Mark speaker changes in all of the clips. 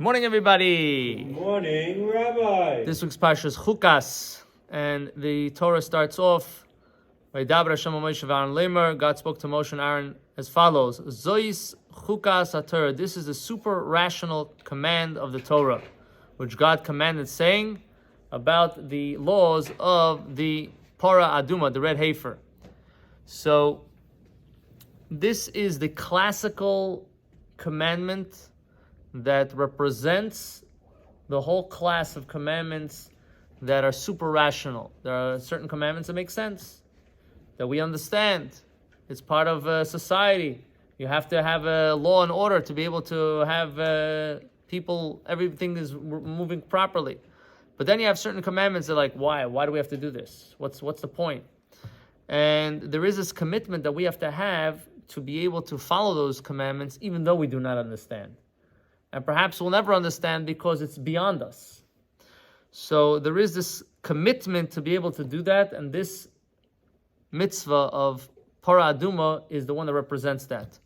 Speaker 1: Good morning, everybody.
Speaker 2: Good morning, Rabbi.
Speaker 1: This week's parsha is Chukat, and the Torah starts off by Daber Hashem Moshe v'Aaron Lemer. God spoke to Moshe and Aaron as follows: Zois Chukas HaTorah. This is the super rational command of the Torah, which God commanded, saying about the laws of the Para Aduma, the red heifer. So, this is the classical commandment that represents the whole class of commandments that are super rational. There are certain commandments that make sense, that we understand. It's part of society. You have to have a law and order to be able to have people, everything is moving properly. But then you have certain commandments that are like, why? Why do we have to do this? What's the point? And there is this commitment that we have to be able to follow those commandments even though we do not understand. And perhaps we'll never understand because it's beyond us. So there is this commitment to be able to do that, and this mitzvah of Para Aduma is the one that represents that.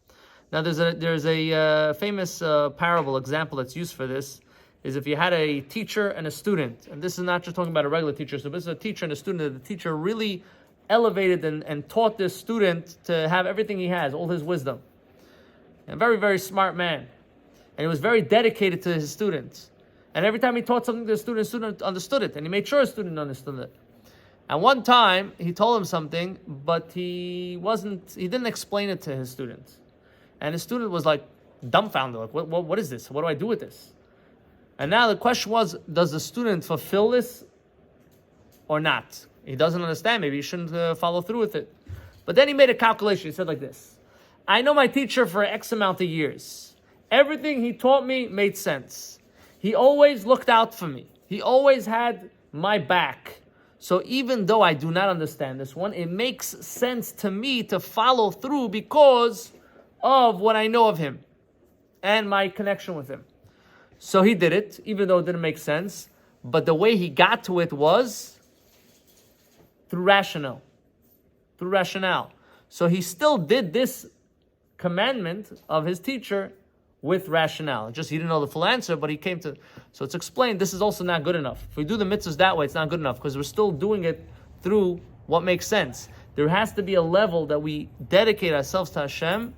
Speaker 1: Now there's a famous parable example that's used for this, is if you had a teacher and a student, and this is not just talking about a regular teacher, so this is a teacher and a student, that the teacher really elevated and taught this student to have everything he has, all his wisdom. A very, very smart man. And he was very dedicated to his students. And every time he taught something to the student understood it. And he made sure his student understood it. And one time, he told him something, but he didn't explain it to his students. And his student was like dumbfounded, like, what is this? What do I do with this? And now the question was, does the student fulfill this or not? He doesn't understand. Maybe he shouldn't follow through with it. But then he made a calculation. He said like this: I know my teacher for X amount of years. Everything he taught me made sense. He always looked out for me. He always had my back. So even though I do not understand this one, it makes sense to me to follow through because of what I know of him and my connection with him. So he did it, even though it didn't make sense. But the way he got to it was through rationale. So he still did this commandment of his teacher with rationale. Just he didn't know the full answer, but he came to. So it's explained, this is also not good enough. If we do the mitzvahs that way, it's not good enough because we're still doing it through what makes sense. There has to be a level that we dedicate ourselves to Hashem,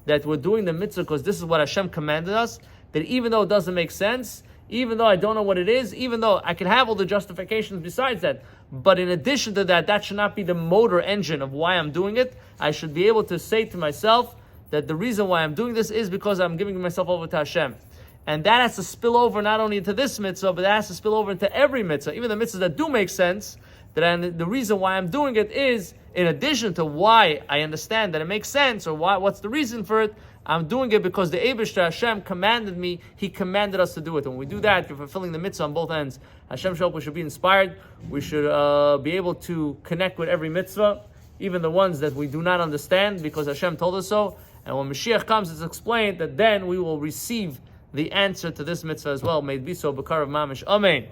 Speaker 1: that we're doing the mitzvah because this is what Hashem commanded us, that even though it doesn't make sense, even though I don't know what it is, even though I can have all the justifications besides that, but in addition to that, that should not be the motor engine of why I'm doing it. I should be able to say to myself that the reason why I'm doing this is because I'm giving myself over to Hashem. And that has to spill over not only into this mitzvah, but that has to spill over into every mitzvah, even the mitzvahs that do make sense, that the reason why I'm doing it is, in addition to why I understand that it makes sense, or what's the reason for it, I'm doing it because the Eibishter Hashem commanded me, He commanded us to do it. And when we do that, we're fulfilling the mitzvah on both ends. Hashem should we should be inspired. We should be able to connect with every mitzvah, even the ones that we do not understand, because Hashem told us so. And when Mashiach comes, it's explained that then we will receive the answer to this mitzvah as well. May it be so. B'karav mamish. Amen.